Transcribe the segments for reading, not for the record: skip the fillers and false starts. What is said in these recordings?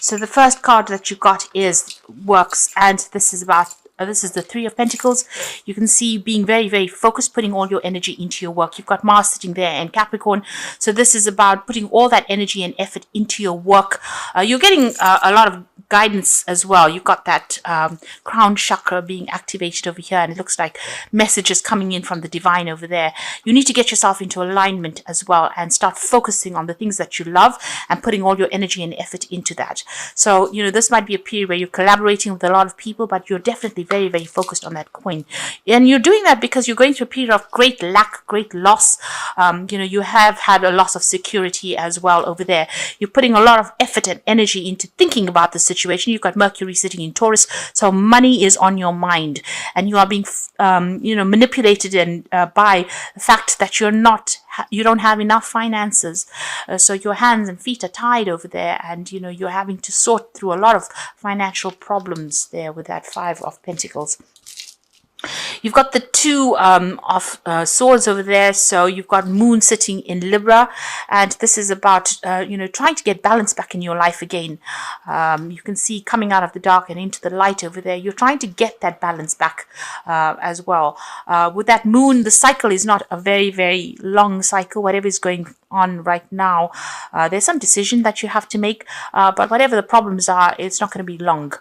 So the first card that you got is works, and this is about this is the Three of Pentacles. You can see being very, very focused, putting all your energy into your work. You've got Mars sitting there in Capricorn. So this is about putting all that energy and effort into your work. You're getting a lot of guidance as well. You've got that crown chakra being activated over here, and it looks like messages coming in from the divine over there. You need to get yourself into alignment as well and start focusing on the things that you love and putting all your energy and effort into that. So, this might be a period where you're collaborating with a lot of people, but you're definitely very, very focused on that coin. And you're doing that because you're going through a period of great lack, great loss. You have had a loss of security as well over there. You're putting a lot of effort and energy into thinking about the situation. You've got Mercury sitting in Taurus, so money is on your mind, and you are being, manipulated and by the fact that you don't have enough finances. So your hands and feet are tied over there, and you're having to sort through a lot of financial problems there with that Five of Pentacles. You've got the Two of Swords over there, so you've got Moon sitting in Libra, and this is about trying to get balance back in your life again. You can see coming out of the dark and into the light over there. You're trying to get that balance back as well. With that Moon, the cycle is not a very, very long cycle. Whatever is going on right now, there's some decision that you have to make, but whatever the problems are, it's not going to be long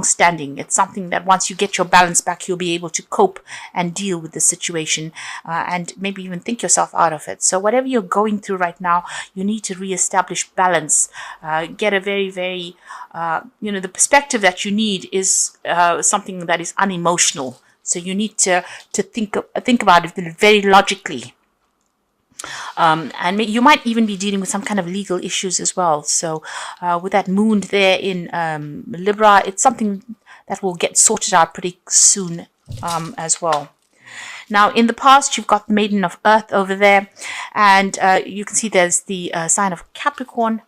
standing. It's something that once you get your balance back, you'll be able to cope and deal with the situation, and maybe even think yourself out of it. So whatever you're going through right now, you need to reestablish balance. Get a very, very the perspective that you need is something that is unemotional. So you need to think about it very logically. And you might even be dealing with some kind of legal issues as well. So with that Moon there in Libra, it's something that will get sorted out pretty soon as well. Now, in the past, you've got the Maiden of Earth over there, and you can see there's the sign of Capricorn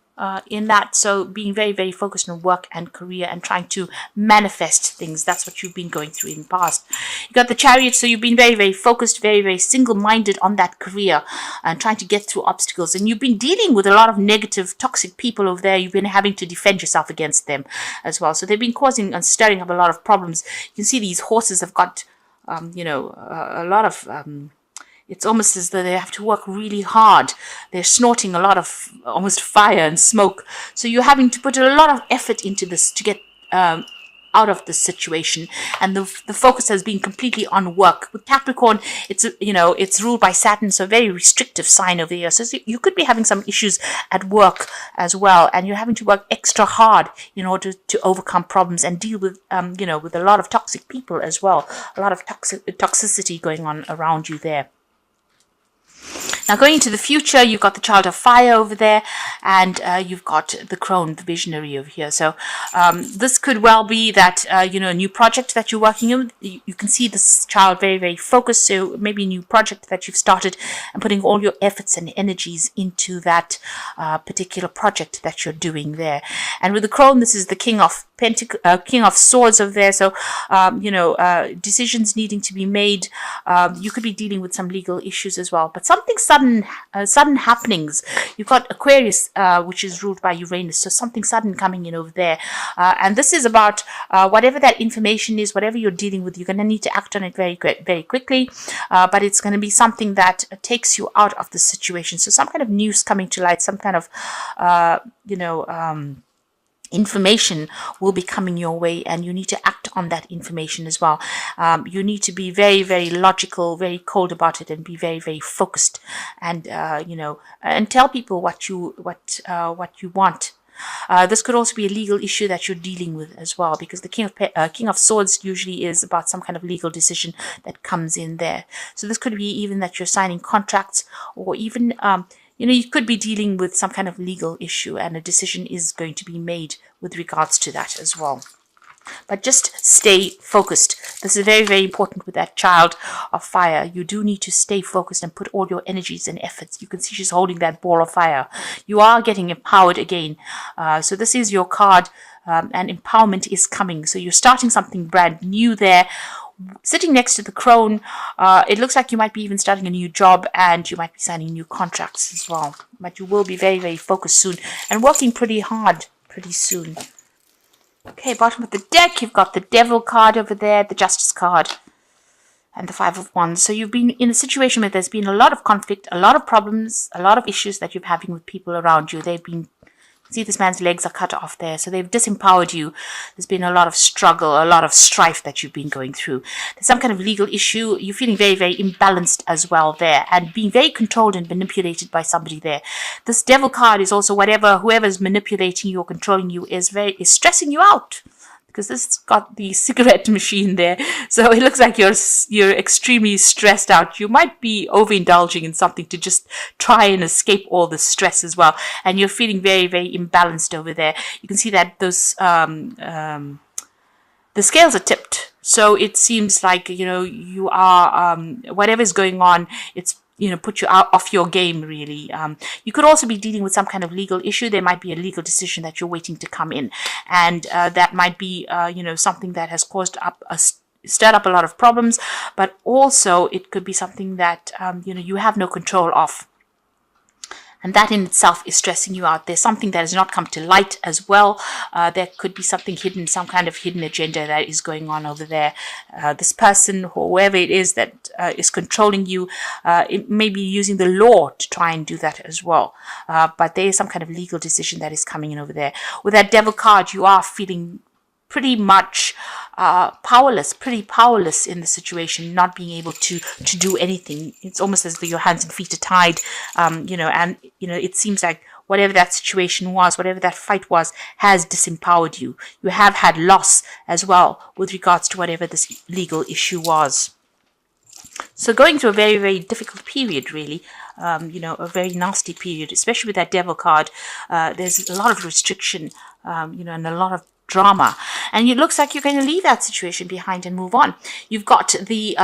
in that. So being very, very focused on work and career and trying to manifest things. That's what you've been going through in the past. You got the Chariot, so you've been very, very focused, very, very single-minded on that career and trying to get through obstacles. And you've been dealing with a lot of negative, toxic people over there. You've been having to defend yourself against them as well. So they've been causing and stirring up a lot of problems. You can see these horses have got, a lot of... it's almost as though they have to work really hard. They're snorting a lot of almost fire and smoke. So you're having to put a lot of effort into this to get out of this situation. And the focus has been completely on work. With Capricorn, it's ruled by Saturn, so a very restrictive sign over here. So you could be having some issues at work as well. And you're having to work extra hard in order to overcome problems and deal with, with a lot of toxic people as well. A lot of toxicity going on around you there. Now, going into the future, you've got the Child of Fire over there, and you've got the Crone, the Visionary over here. So this could well be that, a new project that you're working on. You can see this child very, very focused. So maybe a new project that you've started and putting all your efforts and energies into that particular project that you're doing there. And with the Crone, this is the King of Swords over there. So, decisions needing to be made. You could be dealing with some legal issues as well. But something sudden happenings. You've got Aquarius, which is ruled by Uranus. So something sudden coming in over there. And this is about whatever that information is, whatever you're dealing with, you're going to need to act on it very, very quickly. But it's going to be something that takes you out of the situation. So some kind of news coming to light, some kind of, information will be coming your way, and you need to act on that information as well. You need to be very, very logical, very cold about it, and be very, very focused, and and tell people what you want. This could also be a legal issue that you're dealing with as well, because the King of Swords usually is about some kind of legal decision that comes in there. So this could be even that you're signing contracts, or even you could be dealing with some kind of legal issue, and a decision is going to be made with regards to that as well. But just stay focused. This is very, very important with that Child of Fire. You do need to stay focused and put all your energies and efforts. You can see she's holding that ball of fire. You are getting empowered again. So this is your card, and empowerment is coming. So you're starting something brand new there. Sitting next to the Crone, it looks like you might be even starting a new job, and you might be signing new contracts as well. But you will be very, very focused soon and working pretty hard pretty soon. Okay, bottom of the deck, you've got the Devil card over there, the Justice card, and the Five of Wands. So you've been in a situation where there's been a lot of conflict, a lot of problems, a lot of issues that you're having with people around you. They've been, see, this man's legs are cut off there. So they've disempowered you. There's been a lot of struggle, a lot of strife that you've been going through. There's some kind of legal issue. You're feeling very, very imbalanced as well there, and being very controlled and manipulated by somebody there. This Devil card is also whoever's manipulating you or controlling you is stressing you out. Because this has got the cigarette machine there. So it looks like you're extremely stressed out. You might be overindulging in something to just try and escape all the stress as well. And you're feeling very, very imbalanced over there. You can see that those the scales are tipped. So it seems like, you are, whatever's going on, it's, put you out off your game, really. You could also be dealing with some kind of legal issue. There might be a legal decision that you're waiting to come in. And that might be, something that has stirred up a lot of problems. But also it could be something that, you have no control of. And that in itself is stressing you out. There's something that has not come to light as well. There could be something hidden, some kind of hidden agenda that is going on over there. This person, whoever it is that is controlling you, it may be using the law to try and do that as well. But there is some kind of legal decision that is coming in over there. With that Devil card, you are feeling pretty much pretty powerless in the situation, not being able to do anything. It's almost as though your hands and feet are tied, and it seems like whatever that situation was, whatever that fight was, has disempowered you. You have had loss as well with regards to whatever this legal issue was. So going through a very, very difficult period, really, a very nasty period, especially with that Devil card. There's a lot of restriction, and a lot of drama, and it looks like you're going to leave that situation behind and move on. You've got the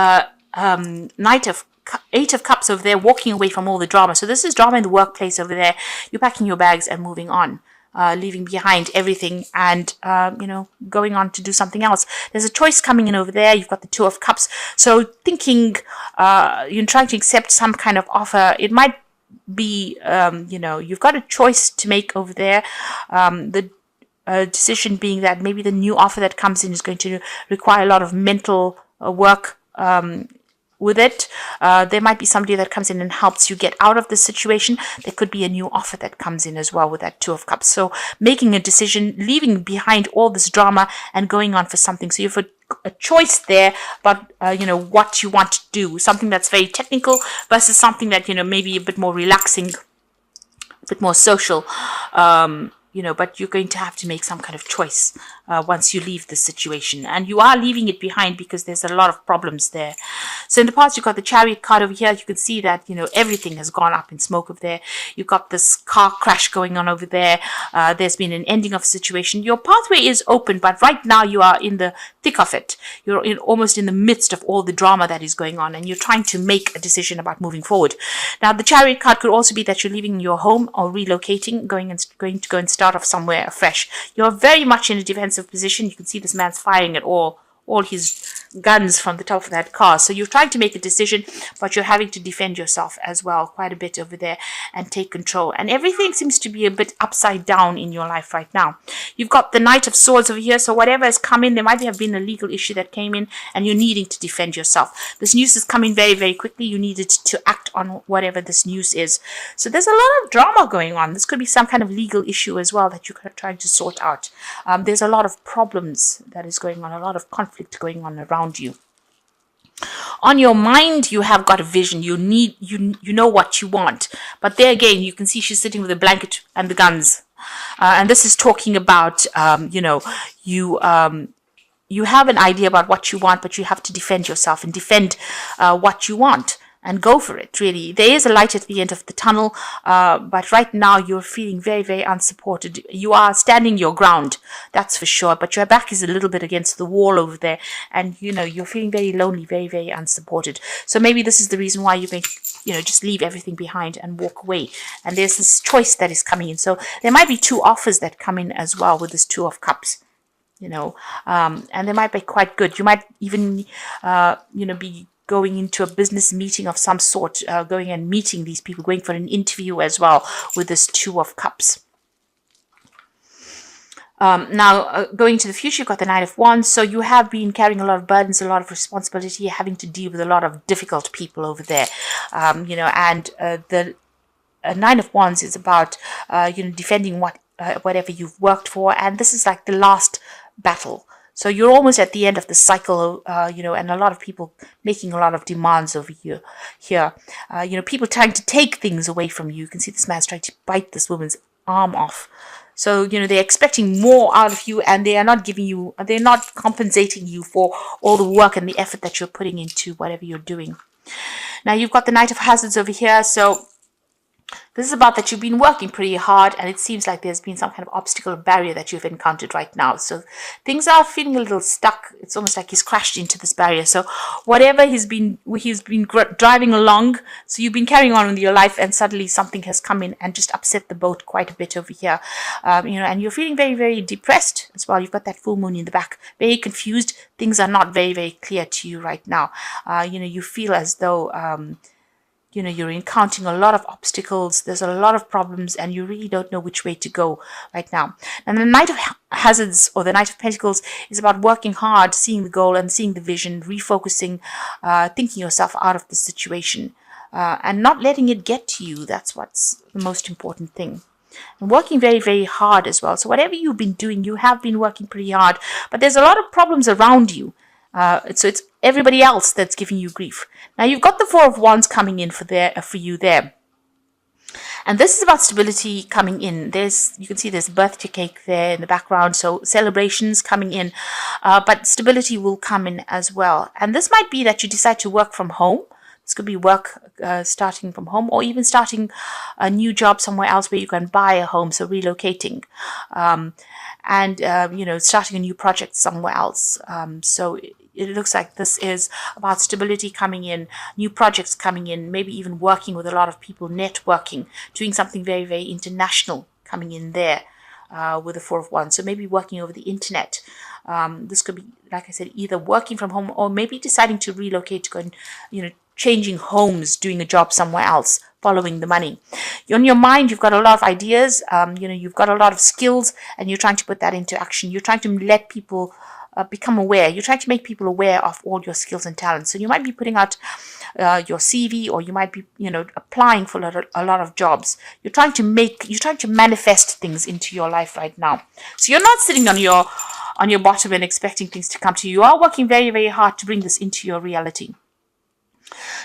Eight of Cups over there, walking away from all the drama. So this is drama in the workplace over there. You're packing your bags and moving on, leaving behind everything and going on to do something else. There's a choice coming in over there. You've got the Two of Cups, so thinking you're trying to accept some kind of offer. It might be you've got a choice to make over there. The decision being that maybe the new offer that comes in is going to require a lot of mental work with it. There might be somebody that comes in and helps you get out of the situation. There could be a new offer that comes in as well with that Two of Cups. So making a decision, leaving behind all this drama and going on for something. So you have a choice there, but what you want to do, something that's very technical versus something that maybe a bit more relaxing, a bit more social. But you're going to have to make some kind of choice once you leave the situation. And you are leaving it behind because there's a lot of problems there. So in the past, you've got the Chariot card over here. You can see that, everything has gone up in smoke over there. You've got this car crash going on over there. There's been an ending of a situation. Your pathway is open, but right now you are in the thick of it. You're almost in the midst of all the drama that is going on, and you're trying to make a decision about moving forward. Now, the Chariot card could also be that you're leaving your home or relocating, going to go and start off somewhere afresh. You're very much in a defensive position. You can see this man's firing at all his guns from the top of that car. So you're trying to make a decision, but you're having to defend yourself as well quite a bit over there and take control. And everything seems to be a bit upside down in your life right now. You've got the Knight of Swords over here. So whatever has come in, there might have been a legal issue that came in and you're needing to defend yourself. This news is coming very, very quickly. You needed to act on whatever this news is. So there's a lot of drama going on. This could be some kind of legal issue as well that you're trying to sort out. There's a lot of problems that is going on, a lot of conflict going on around you. On your mind, you have got a vision. You know what you want. But there again, you can see she's sitting with a blanket and the guns. And this is talking about, you have an idea about what you want, but you have to defend yourself and defend what you want. And go for it, really. There is a light at the end of the tunnel, but right now you're feeling very, very unsupported. You are standing your ground, that's for sure, but your back is a little bit against the wall over there, and you're feeling very lonely, very, very unsupported. So maybe this is the reason why you may, just leave everything behind and walk away. And there's this choice that is coming in. So there might be two offers that come in as well with this Two of Cups. And they might be quite good. You might even, be going into a business meeting of some sort, going and meeting these people, going for an interview as well with this Two of Cups. Now, going to the future, you've got the Knight of Wands. So you have been carrying a lot of burdens, a lot of responsibility, having to deal with a lot of difficult people over there. And the Nine of Wands is about, defending whatever you've worked for. And this is like the last battle. So you're almost at the end of the cycle, and a lot of people making a lot of demands over here. People trying to take things away from you. You can see this man's trying to bite this woman's arm off. So, they're expecting more out of you, and they are not they're not compensating you for all the work and the effort that you're putting into whatever you're doing. Now, you've got the Knight of Hazards over here. So this is about that you've been working pretty hard, and it seems like there's been some kind of obstacle or barrier that you've encountered right now. So things are feeling a little stuck. It's almost like he's crashed into this barrier. So whatever he's been driving along, so you've been carrying on with your life, and suddenly something has come in and just upset the boat quite a bit over here. And you're feeling very, very depressed as well. You've got that full moon in the back, very confused. Things are not very, very clear to you right now. You feel as though you're encountering a lot of obstacles. There's a lot of problems, and you really don't know which way to go right now. And the Knight of Hazards, or the Knight of Pentacles, is about working hard, seeing the goal and seeing the vision, refocusing, thinking yourself out of the situation, and not letting it get to you. That's what's the most important thing. And working very, very hard as well. So whatever you've been doing, you have been working pretty hard, but there's a lot of problems around you. So it's everybody else that's giving you grief. Now you've got the Four of Wands coming in for you there. And this is about stability coming in. You can see there's a birthday cake there in the background. So celebrations coming in, but stability will come in as well. And this might be that you decide to work from home. This could be work starting from home, or even starting a new job somewhere else where you can buy a home, so relocating. Starting a new project somewhere else. So it looks like this is about stability coming in, new projects coming in, maybe even working with a lot of people, networking, doing something very, very international coming in there with the Four of Wands. So maybe working over the internet. This could be, like I said, either working from home, or maybe deciding to relocate, to go and, changing homes, doing a job somewhere else, following the money. On your mind, you've got a lot of ideas, you've got a lot of skills, and you're trying to put that into action. You're trying to let people become aware. You're trying to make people aware of all your skills and talents. So you might be putting out your CV, or you might be, applying for a lot of jobs. You're trying to manifest things into your life right now. So you're not sitting on your bottom and expecting things to come to you. You are working very, very hard to bring this into your reality.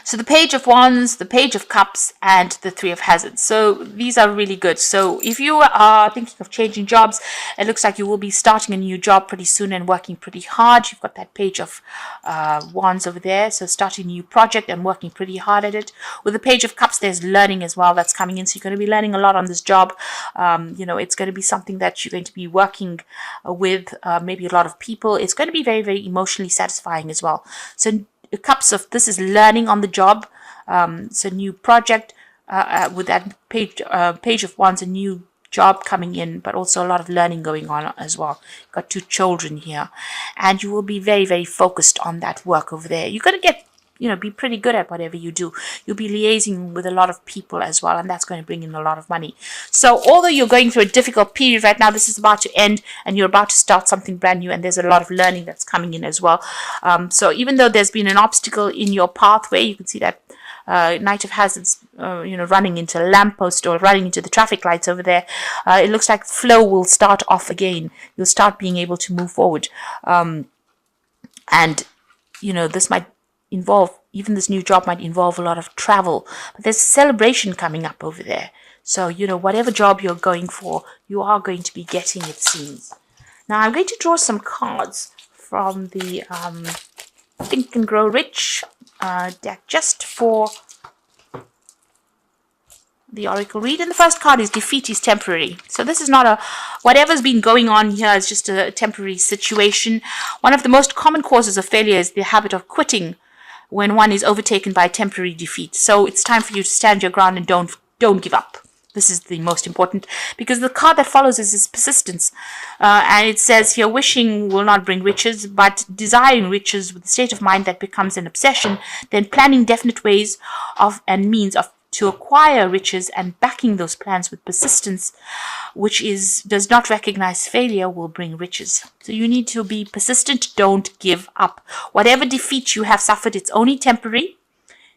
So the Page of Wands, the Page of Cups, and the Three of Hazards. So these are really good. So if you are thinking of changing jobs, it looks like you will be starting a new job pretty soon and working pretty hard. You've got that Page of Wands over there. So starting a new project and working pretty hard at it. With the Page of Cups, there's learning as well that's coming in. So you're going to be learning a lot on this job. It's going to be something that you're going to be working with maybe a lot of people. It's going to be very, very emotionally satisfying as well. So Cups of this is learning on the job. It's a new project with that Page of Wands, a new job coming in, but also a lot of learning going on as well. You've got 2 children here, and you will be very, very focused on that work over there. You're going to get, be pretty good at whatever you do. You'll be liaising with a lot of people as well, and that's going to bring in a lot of money. So although you're going through a difficult period right now, this is about to end, and you're about to start something brand new, and there's a lot of learning that's coming in as well. So even though there's been an obstacle in your pathway, you can see that Knight of Hazards, running into a lamppost or running into the traffic lights over there. It looks like flow will start off again. You'll start being able to move forward. This might involve, even this new job might involve a lot of travel. But there's a celebration coming up over there. So, whatever job you're going for, you are going to be getting, it seems. Now, I'm going to draw some cards from the Think and Grow Rich deck, just for the Oracle read. And the first card is Defeat is Temporary. So this is not whatever's been going on here is just a temporary situation. One of the most common causes of failure is the habit of quitting when one is overtaken by a temporary defeat. So it's time for you to stand your ground and don't give up. This is the most important, because the card that follows is persistence. And it says here, wishing will not bring riches, but desiring riches with a state of mind that becomes an obsession, then planning definite ways of and means of to acquire riches and backing those plans with persistence, which does not recognize failure, will bring riches. So you need to be persistent. Don't give up. Whatever defeat you have suffered, it's only temporary.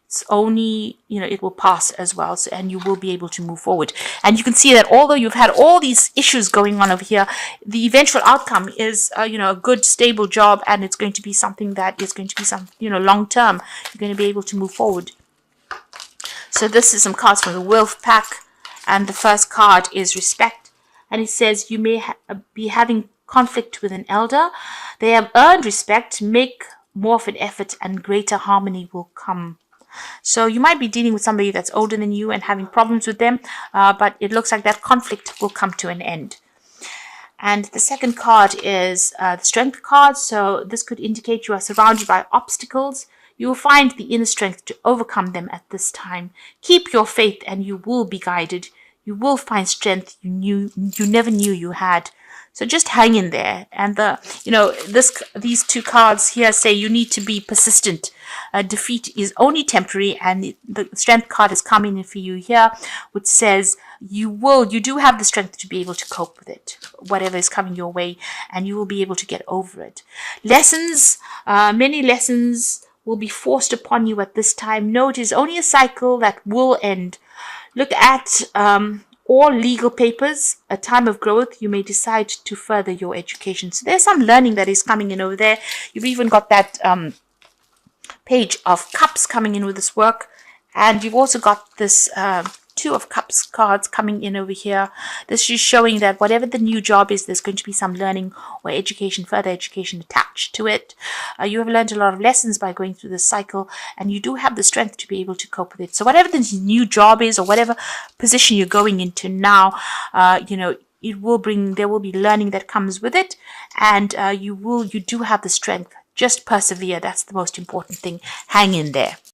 It's only, it will pass as well. So, and you will be able to move forward. And you can see that although you've had all these issues going on over here, the eventual outcome is, a good, stable job. And it's going to be something that is going to be long term. You're going to be able to move forward. So this is some cards from the Wolf pack. And the first card is respect. And it says you may be having conflict with an elder. They have earned respect. Make more of an effort and greater harmony will come. So you might be dealing with somebody that's older than you and having problems with them, but it looks like that conflict will come to an end. And the second card is the Strength card. So this could indicate you are surrounded by obstacles. You will find the inner strength to overcome them at this time. Keep your faith and you will be guided. You will find strength you never knew you had. So just hang in there. And these two cards here say you need to be persistent. Defeat is only temporary, and the Strength card is coming in for you here, which says you do have the strength to be able to cope with it, whatever is coming your way, and you will be able to get over it. Lessons, many lessons will be forced upon you at this time. No, it is only a cycle that will end. Look at all legal papers. A time of growth, you may decide to further your education. So there's some learning that is coming in over there. You've even got that Page of Cups coming in with this work. And you've also got this Two of Cups cards coming in over here. This is showing that whatever the new job is, there's going to be some learning or education, further education attached to it. You have learned a lot of lessons by going through this cycle, and you do have the strength to be able to cope with it. So whatever the new job is or whatever position you're going into now, there will be learning that comes with it, and you do have the strength. Just persevere. That's the most important thing. Hang in there.